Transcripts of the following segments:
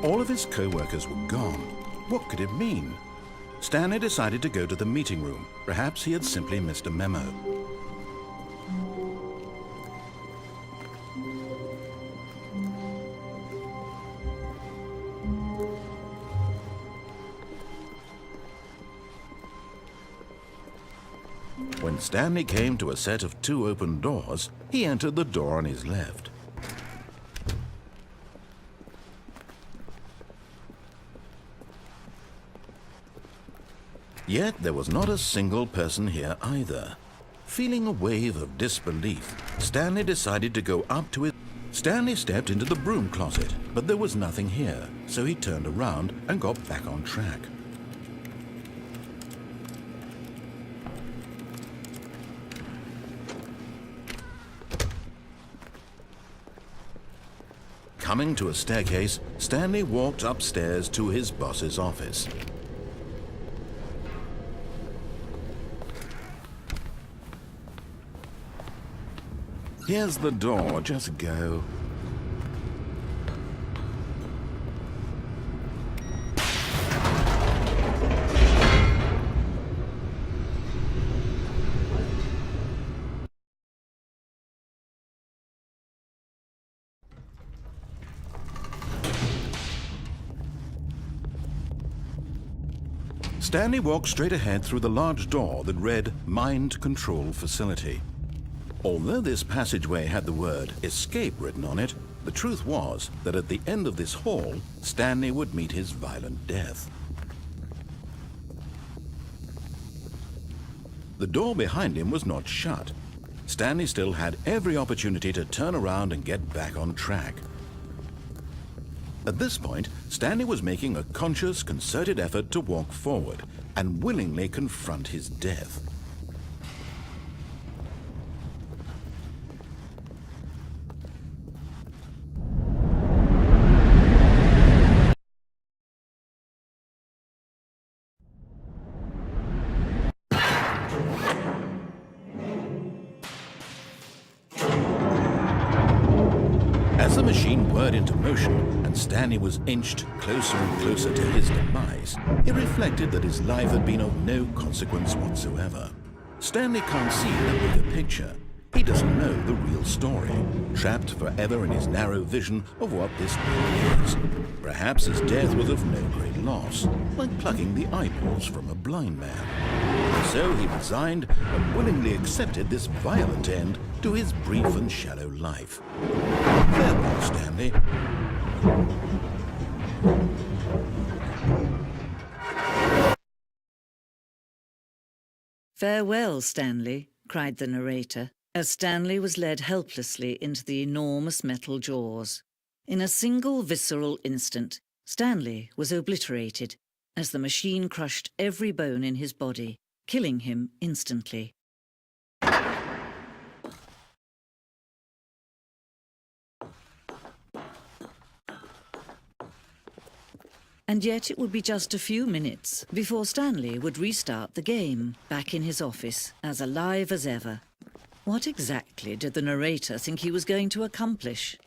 All of his co-workers were gone. What could it mean? Stanley decided to go to the meeting room. Perhaps he had simply missed a memo. When Stanley came to a set of 2 open doors, he entered the door on his left. Yet there was not a single person here either. Feeling a wave of disbelief, Stanley decided to go up to it. Stanley stepped into the broom closet, but there was nothing here, so he turned around and got back on track. Coming to a staircase, Stanley walked upstairs to his boss's office. Here's the door, just go. Stanley walked straight ahead through the large door that read Mind Control Facility. Although this passageway had the word escape written on it, the truth was that at the end of this hall, Stanley would meet his violent death. The door behind him was not shut. Stanley still had every opportunity to turn around and get back on track. At this point, Stanley was making a conscious, concerted effort to walk forward and willingly confront his death. As the machine whirred into motion and Stanley was inched closer and closer to his demise, he reflected that his life had been of no consequence whatsoever. Stanley can't see the bigger picture. He doesn't know the real story, trapped forever in his narrow vision of what this really is. Perhaps his death was of no great loss, like plucking the eyeballs from a blind man. And so he resigned and willingly accepted this violent end to his brief and shallow life. Farewell, Stanley. "Farewell, Stanley," cried the narrator, as Stanley was led helplessly into the enormous metal jaws. In a single visceral instant, Stanley was obliterated as the machine crushed every bone in his body, killing him instantly. And yet it would be just a few minutes before Stanley would restart the game, back in his office, as alive as ever. What exactly did the narrator think he was going to accomplish?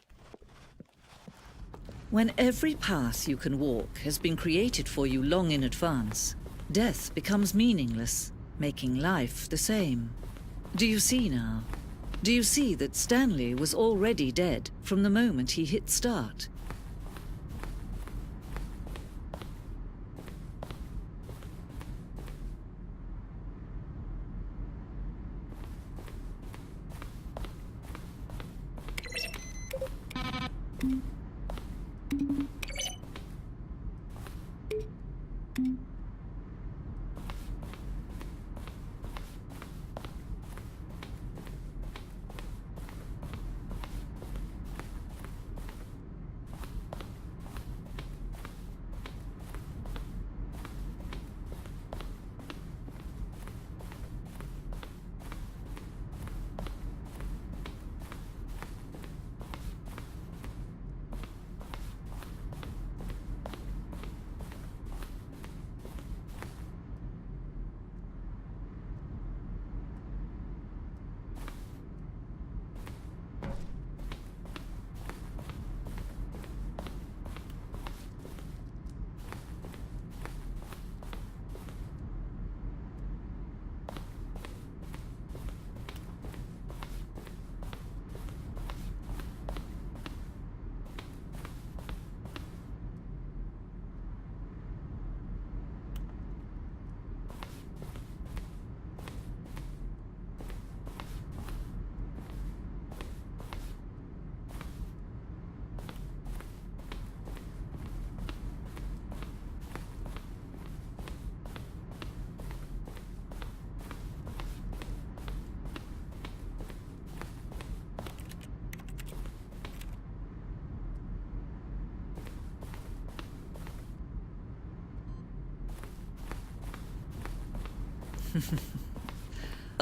When every path you can walk has been created for you long in advance, death becomes meaningless, making life the same. Do you see now? Do you see that Stanley was already dead from the moment he hit start?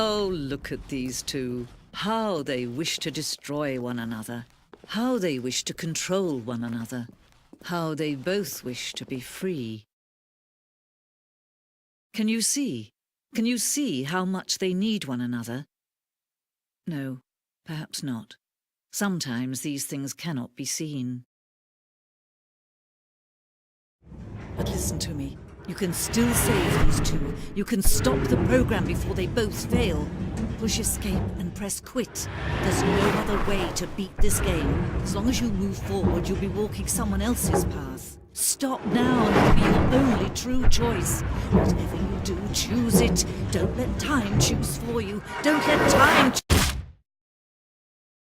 Oh, look at these two. How they wish to destroy one another. How they wish to control one another. How they both wish to be free. Can you see? Can you see how much they need one another? No, perhaps not. Sometimes these things cannot be seen. But listen to me. You can still save these two. You can stop the program before they both fail. Push escape and press quit. There's no other way to beat this game. As long as you move forward, you'll be walking someone else's path. Stop now and it'll be your only true choice. Whatever you do, choose it. Don't let time choose for you. Don't let time